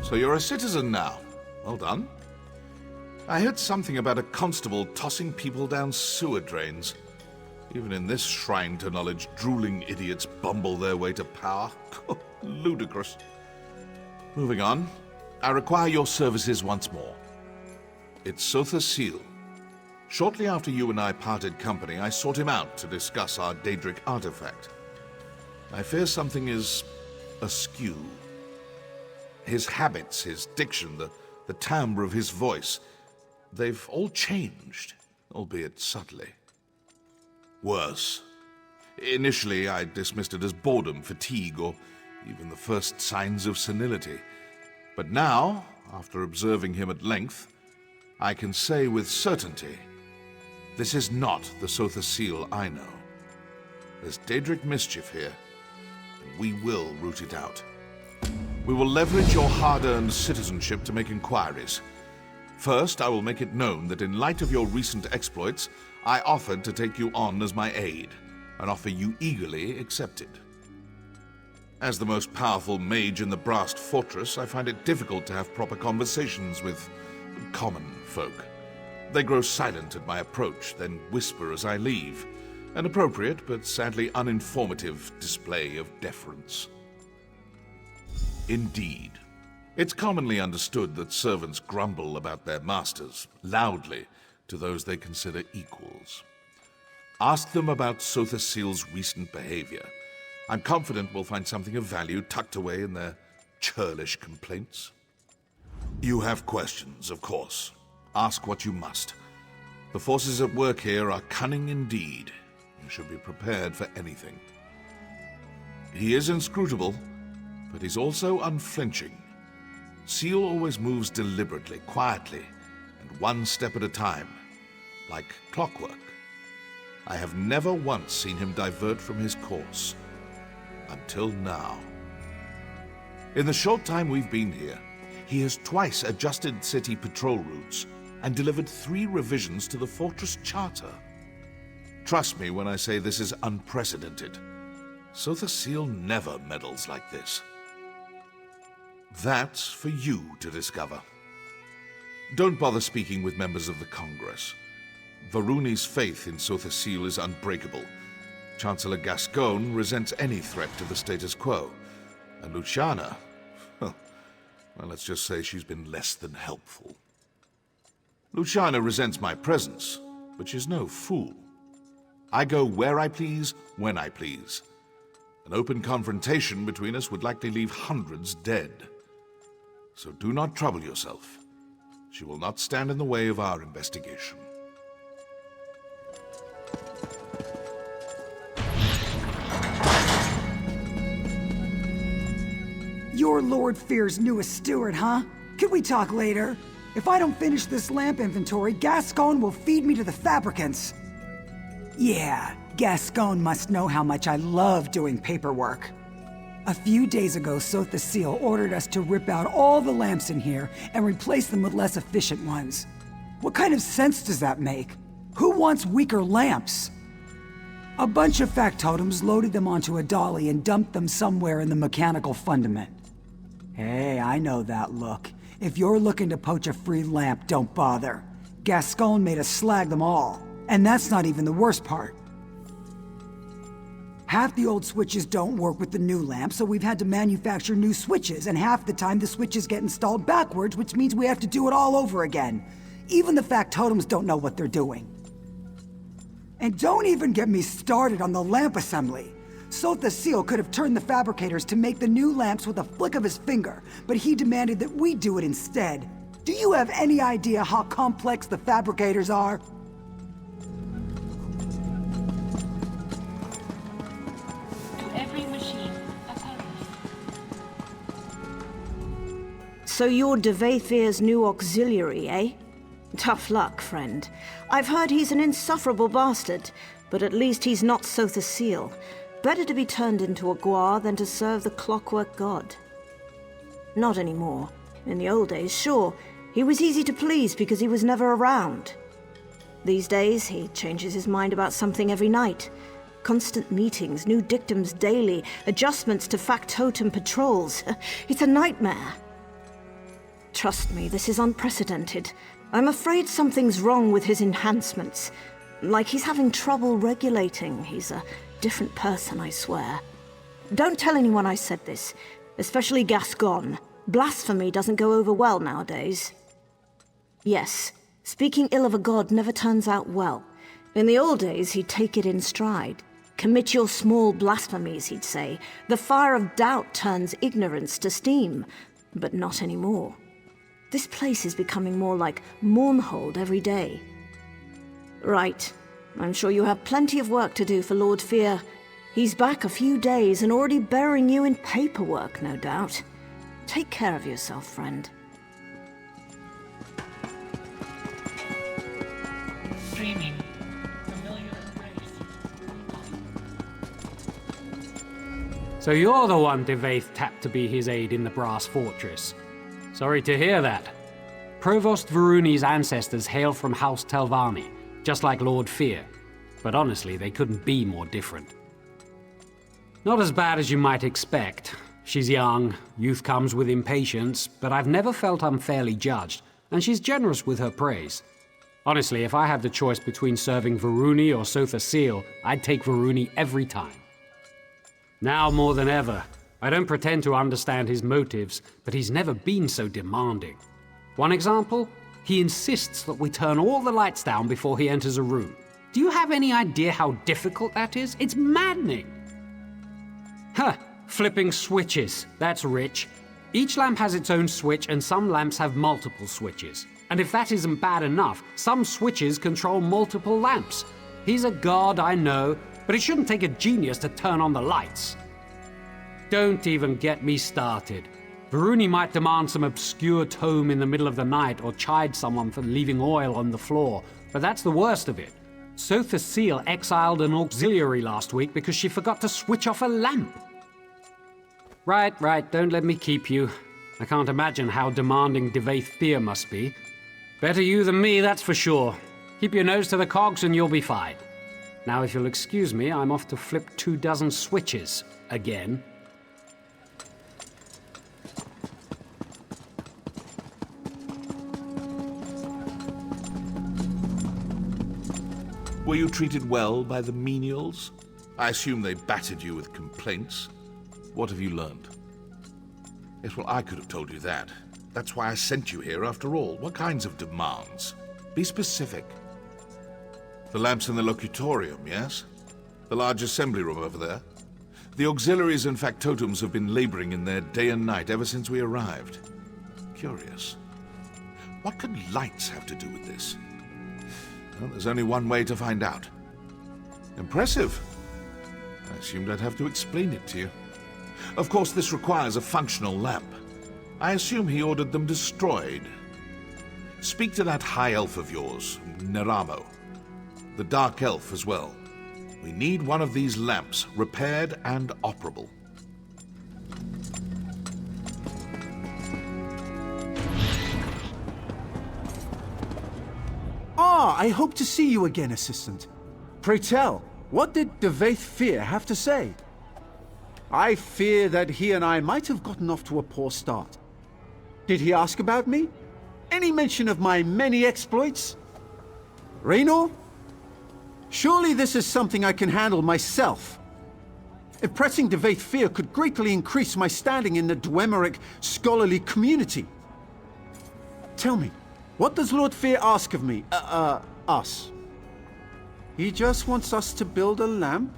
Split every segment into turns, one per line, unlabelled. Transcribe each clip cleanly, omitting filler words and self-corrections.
So you're a citizen now. Well done. I heard something about a constable tossing people down sewer drains. Even in this shrine to knowledge, drooling idiots bumble their way to power. Ludicrous. Moving on, I require your services once more. It's Sotha Sil. Shortly after you and I parted company, I sought him out to discuss our Daedric artifact. I fear something is askew. His habits, his diction, the timbre of his voice, they've all changed, albeit subtly. Worse. Initially, I dismissed it as boredom, fatigue, or even the first signs of senility. But now, after observing him at length, I can say with certainty, this is not the Sotha Sil I know. There's Daedric mischief here, and we will root it out. We will leverage your hard-earned citizenship to make inquiries. First, I will make it known that in light of your recent exploits, I offered to take you on as my aide, an offer you eagerly accepted. As the most powerful mage in the Brassed Fortress, I find it difficult to have proper conversations with common folk. They grow silent at my approach, then whisper as I leave, an appropriate but sadly uninformative display of deference. Indeed. It's commonly understood that servants grumble about their masters, loudly, to those they consider equals. Ask them about Sotha Sil's recent behavior. I'm confident we'll find something of value tucked away in their churlish complaints. You have questions, of course. Ask what you must. The forces at work here are cunning indeed. You should be prepared for anything. He is inscrutable, but he's also unflinching. Sil always moves deliberately, quietly, and one step at a time, like clockwork. I have never once seen him divert from his course. Until now. In the short time we've been here, he has twice adjusted city patrol routes and delivered 3 revisions to the fortress charter. Trust me when I say this is unprecedented. Sotha Sil never meddles like this. That's for you to discover. Don't bother speaking with members of the Congress. Varuni's faith in Sotha Sil is unbreakable. Chancellor Gascoigne resents any threat to the status quo. And Luciana, well, let's just say she's been less than helpful. Luciana resents my presence, but she's no fool. I go where I please, when I please. An open confrontation between us would likely leave hundreds dead. So do not trouble yourself. She will not stand in the way of our investigation.
You're Lord Fear's newest steward, huh? Could we talk later? If I don't finish this lamp inventory, Gascoigne will feed me to the fabricants. Yeah, Gascoigne must know how much I love doing paperwork. A few days ago, Sotha Sil ordered us to rip out all the lamps in here and replace them with less efficient ones. What kind of sense does that make? Who wants weaker lamps? A bunch of factotums loaded them onto a dolly and dumped them somewhere in the mechanical fundament. Hey, I know that look. If you're looking to poach a free lamp, don't bother. Gascoigne made us slag them all. And that's not even the worst part. Half the old switches don't work with the new lamp, so we've had to manufacture new switches, and half the time the switches get installed backwards, which means we have to do it all over again. Even the factotums don't know what they're doing. And don't even get me started on the lamp assembly. Sotha Sil could have turned the fabricators to make the new lamps with a flick of his finger, but he demanded that we do it instead. Do you have any idea how complex the fabricators are?
So you're de Veithir's new auxiliary, eh? Tough luck, friend. I've heard he's an insufferable bastard, but at least he's not Sotha Sil. Better to be turned into a guar than to serve the Clockwork god. Not anymore. In the old days, sure, he was easy to please because he was never around. These days, he changes his mind about something every night. Constant meetings, new dictums daily, adjustments to factotum patrols. It's a nightmare. Trust me, this is unprecedented. I'm afraid something's wrong with his enhancements. Like he's having trouble regulating. He's a different person, I swear. Don't tell anyone I said this, especially Gascon. Blasphemy doesn't go over well nowadays. Yes, speaking ill of a god never turns out well. In the old days, he'd take it in stride. Commit your small blasphemies, he'd say. The fire of doubt turns ignorance to steam, but not anymore. This place is becoming more like Mournhold every day. Right. I'm sure you have plenty of work to do for Lord Fear. He's back a few days and already burying you in paperwork, no doubt. Take care of yourself, friend.
Streaming. Familiar race.
So you're the one Devaith tapped to be his aide in the Brass Fortress. Sorry to hear that. Provost Varuni's ancestors hail from House Telvanni, just like Lord Fear. But honestly, they couldn't be more different. Not as bad as you might expect. She's young, youth comes with impatience, but I've never felt unfairly judged, and she's generous with her praise. Honestly, if I had the choice between serving Varuni or Sotha Sil, I'd take Varuni every time. Now more than ever, I don't pretend to understand his motives, but he's never been so demanding. One example? He insists that we turn all the lights down before he enters a room. Do you have any idea how difficult that is? It's maddening! Huh, flipping switches. That's rich. Each lamp has its own switch, and some lamps have multiple switches. And if that isn't bad enough, some switches control multiple lamps. He's a god, I know, but it shouldn't take a genius to turn on the lights. Don't even get me started. Varuni might demand some obscure tome in the middle of the night or chide someone for leaving oil on the floor, but that's the worst of it. Sotha Sil exiled an auxiliary last week because she forgot to switch off a lamp. Right, don't let me keep you. I can't imagine how demanding Devaith Fear must be. Better you than me, that's for sure. Keep your nose to the cogs and you'll be fine. Now, if you'll excuse me, I'm off to flip 24 switches again.
Were you treated well by the menials? I assume they battered you with complaints. What have you learned? Yes, well, I could have told you that. That's why I sent you here, after all. What kinds of demands? Be specific. The lamps in the locutorium, yes? The large assembly room over there? The auxiliaries and factotums have been laboring in there day and night ever since we arrived. Curious. What could lights have to do with this? Well, there's only one way to find out. Impressive. I assumed I'd have to explain it to you. Of course, this requires a functional lamp. I assume he ordered them destroyed. Speak to that high elf of yours, Neramo. The dark elf as well. We need one of these lamps, repaired and operable.
I hope to see you again, Assistant. Pray tell, what did Devaith Fear have to say? I fear that he and I might have gotten off to a poor start. Did he ask about me? Any mention of my many exploits? Raynor? Surely this is something I can handle myself. Impressing Devaith Fear could greatly increase my standing in the Dwemer scholarly community. Tell me, what does Lord Fear ask of me? Us. He just wants us to build a lamp?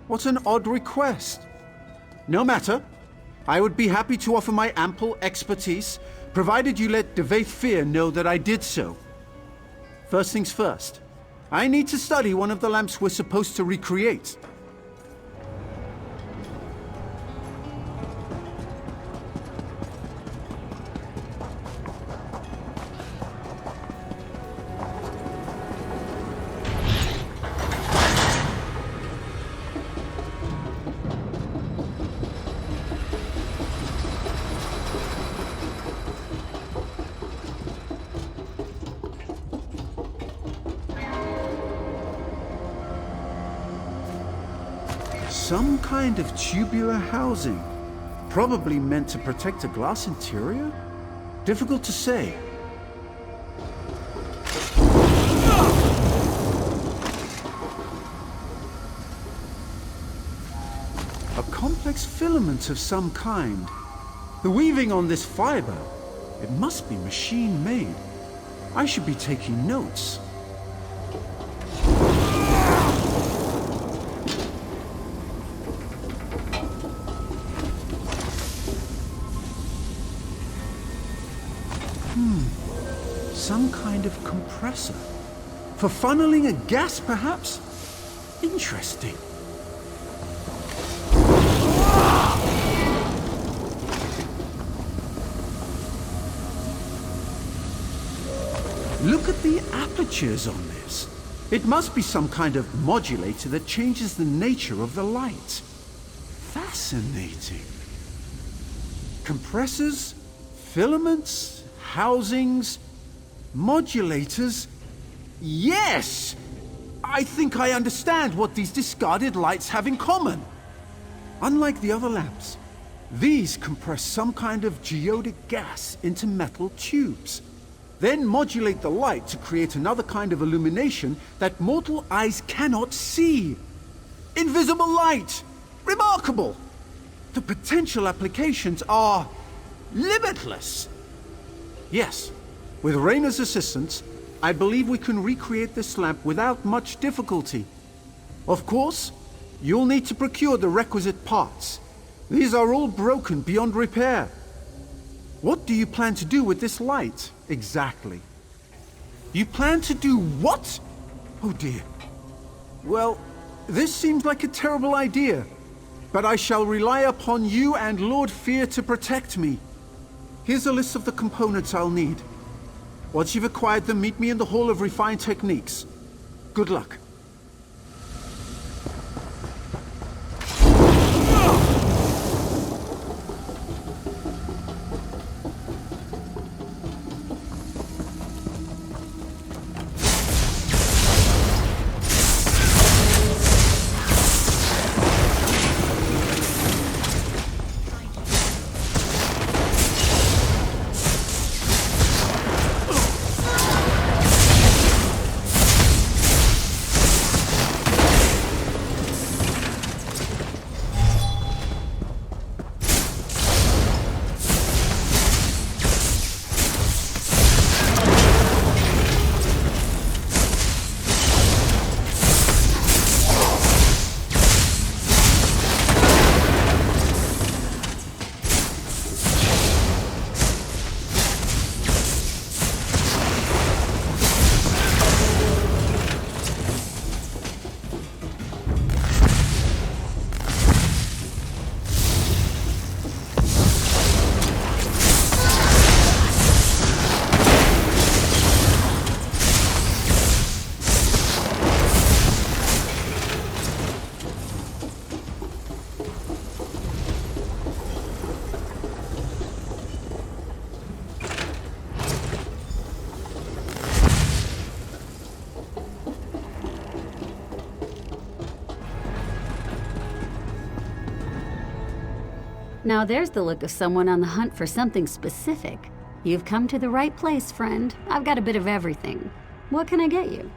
What an odd request. No matter. I would be happy to offer my ample expertise, provided you let Devaith Fear know that I did so. First things first. I need to study one of the lamps we're supposed to recreate. Some kind of tubular housing, probably meant to protect a glass interior? Difficult to say. A complex filament of some kind. The weaving on this fiber, it must be machine-made. I should be taking notes. Some kind of compressor. For funneling a gas, perhaps? Interesting. Look at the apertures on this. It must be some kind of modulator that changes the nature of the light. Fascinating. Compressors, filaments, housings, modulators. Yes! I think I understand what these discarded lights have in common. Unlike the other lamps, these compress some kind of geodic gas into metal tubes, then modulate the light to create another kind of illumination that mortal eyes cannot see. Invisible light! Remarkable! The potential applications are limitless. Yes, with Raynor's assistance, I believe we can recreate this lamp without much difficulty. Of course, you'll need to procure the requisite parts. These are all broken beyond repair. What do you plan to do with this light, exactly? You plan to do what? Oh dear. Well, this seems like a terrible idea, but I shall rely upon you and Lord Fear to protect me. Here's a list of the components I'll need. Once you've acquired them, meet me in the Hall of Refined Techniques. Good luck.
Now there's the look of someone on the hunt for something specific. You've come to the right place, friend. I've got a bit of everything. What can I get you?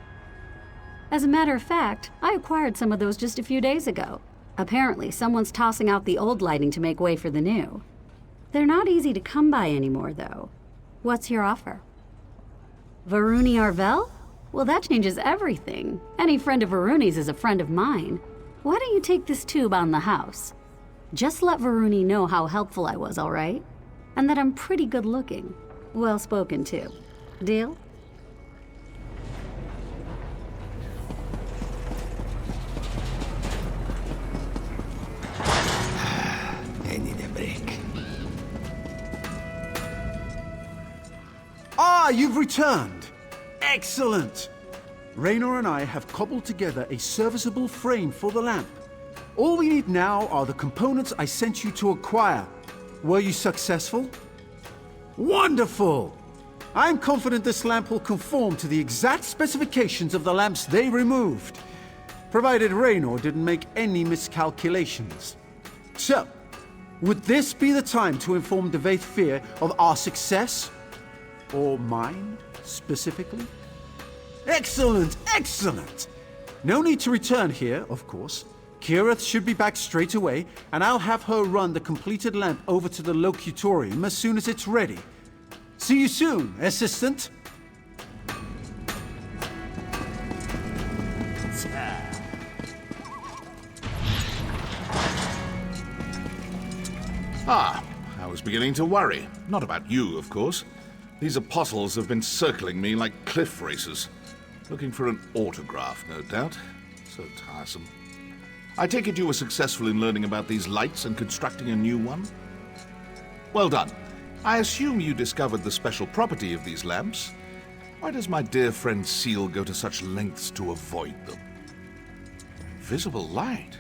As a matter of fact, I acquired some of those just a few days ago. Apparently, someone's tossing out the old lighting to make way for the new. They're not easy to come by anymore, though. What's your offer? Varuni Arvel? Well, that changes everything. Any friend of Varuni's is a friend of mine. Why don't you take this tube on the house? Just let Varuni know how helpful I was, all right? And that I'm pretty good looking. Well spoken, too. Deal?
I need a break.
Ah, you've returned! Excellent! Raynor and I have cobbled together a serviceable frame for the lamp. All we need now are the components I sent you to acquire. Were you successful? Wonderful! I'm confident this lamp will conform to the exact specifications of the lamps they removed, provided Raynor didn't make any miscalculations. So, Would this be the time to inform Devaith Fear of our success? Or mine, specifically? Excellent, excellent! No need to return here, of course. Kirith should be back straight away, and I'll have her run the completed lamp over to the locutorium as soon as it's ready. See you soon, assistant!
Ah, I was beginning to worry. Not about you, of course. These apostles have been circling me like cliff racers. Looking for an autograph, no doubt. So tiresome. I take it you were successful in learning about these lights and constructing a new one? Well done. I assume you discovered the special property of these lamps. Why does my dear friend Sil go to such lengths to avoid them? Visible light?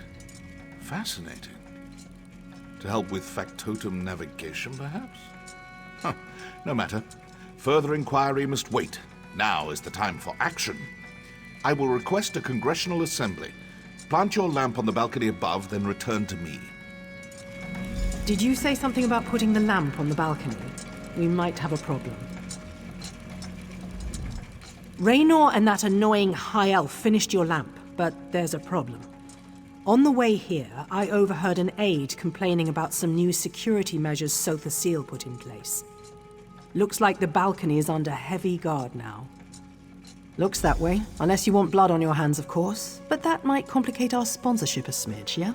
Fascinating. To help with factotum navigation, perhaps? Huh, no matter. Further inquiry must wait. Now is the time for action. I will request a congressional assembly. Plant your lamp on the balcony above, then return to me.
Did you say something about putting the lamp on the balcony? We might have a problem. Raynor and that annoying high elf finished your lamp, but there's a problem. On the way here, I overheard an aide complaining about some new security measures Sotha Sil put in place. Looks like the balcony is under heavy guard now. Looks that way, unless you want blood on your hands, of course. But that might complicate our sponsorship a smidge, yeah?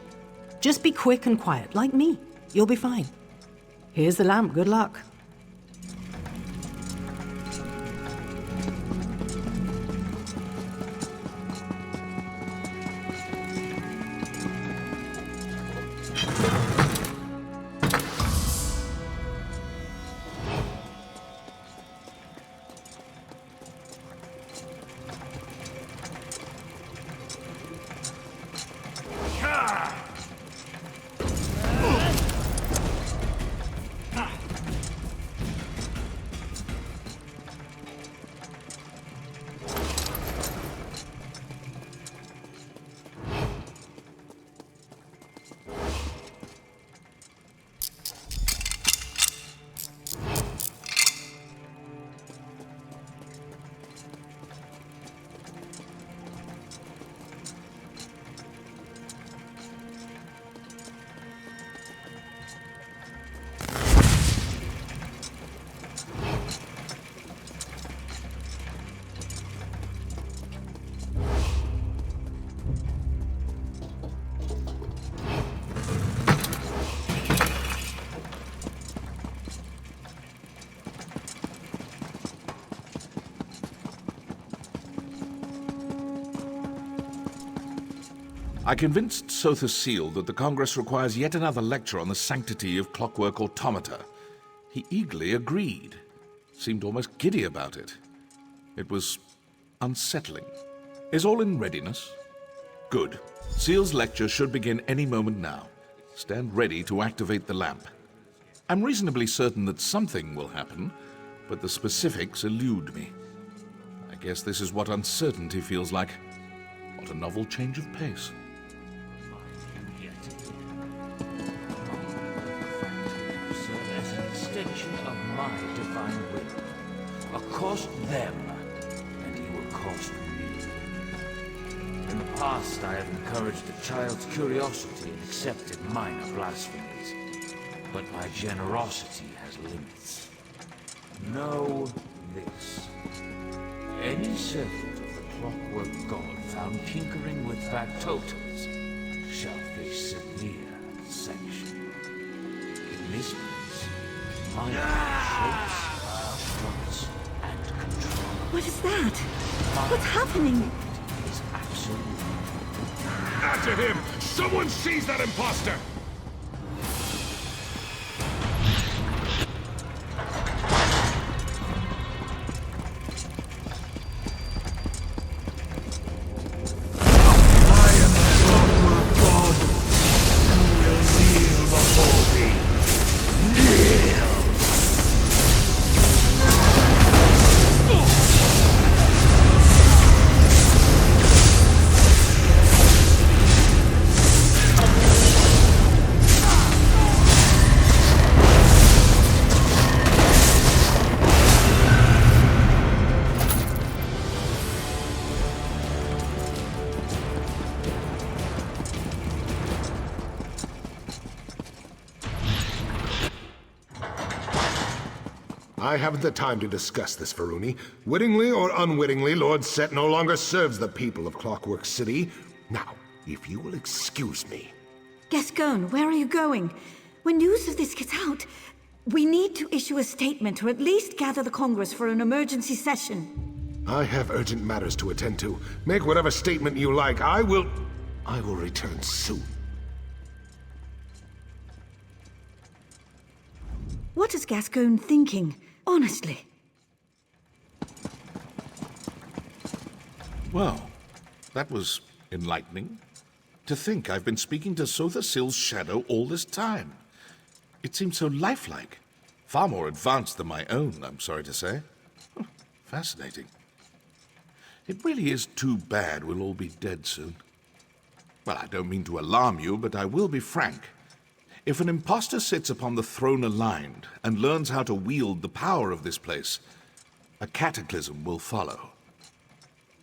Just be quick and quiet, like me. You'll be fine. Here's the lamp, good luck.
I convinced Sotha Sil that the Congress requires yet another lecture on the sanctity of clockwork automata. He eagerly agreed. Seemed almost giddy about it. It was unsettling. Is all in readiness? Good. Sil's lecture should begin any moment now. Stand ready to activate the lamp. I'm reasonably certain that something will happen, but the specifics elude me. I guess this is what uncertainty feels like. What a novel change of pace.
Accost them, and he will cost me. In the past, I have encouraged a child's curiosity and accepted minor blasphemies, but my generosity has limits. Know this. Any servant of the Clockwork God found tinkering with factotums shall face severe sanction. In this place, my shapes, struts, and control.
What is that? What's happening?
Is absolute.
After him! Someone seize that imposter! I haven't the time to discuss this, Varuni. Wittingly or unwittingly, Lord Seht no longer serves the people of Clockwork City. Now, if you will excuse me.
Gascoigne, where are you going? When news of this gets out, we need to issue a statement or at least gather the Congress for an emergency session.
I have urgent matters to attend to. Make whatever statement you like. I will return soon.
What is Gascoigne thinking? Honestly.
Well, that was enlightening. To think I've been speaking to Sotha Sil's shadow all this time. It seems so lifelike. Far more advanced than my own, I'm sorry to say. Fascinating. It really is too bad we'll all be dead soon. Well, I don't mean to alarm you, but I will be frank. If an impostor sits upon the throne aligned and learns how to wield the power of this place, a cataclysm will follow.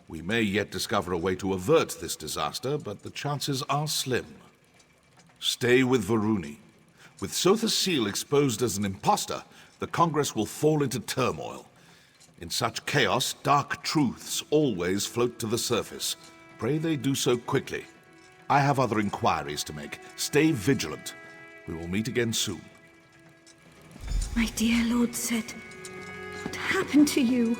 We may yet discover a way to avert this disaster, but the chances are slim. Stay with Varuni. With Sotha Sil exposed as an impostor, the Congress will fall into turmoil. In such chaos, dark truths always float to the surface. Pray they do so quickly. I have other inquiries to make. Stay vigilant. We will meet again soon.
My dear Lord Seht, what happened to you?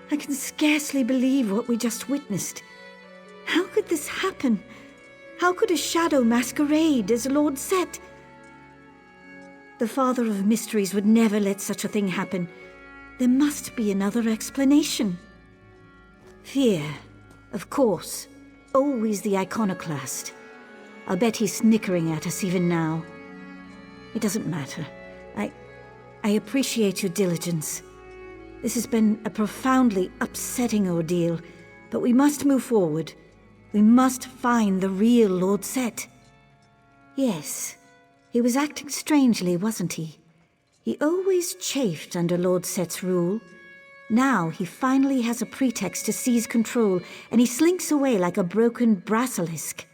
I can scarcely believe what we just witnessed. How could this happen? How could a shadow masquerade as Lord Seht? The Father of Mysteries would never let such a thing happen. There must be another explanation. Fear, of course. Always the iconoclast. I'll bet he's snickering at us even now. It doesn't matter. I appreciate your diligence. This has been a profoundly upsetting ordeal, but we must move forward. We must find the real Lord Seht. Yes, he was acting strangely, wasn't he? He always chafed under Lord Set's rule. Now he finally has a pretext to seize control, and he slinks away like a broken basilisk.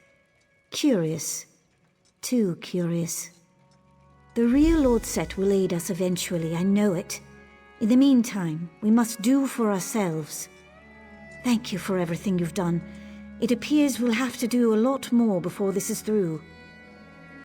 Curious. Too curious. The real Lord Seht will aid us eventually, I know it. In the meantime, we must do for ourselves. Thank you for everything you've done. It appears we'll have to do a lot more before this is through.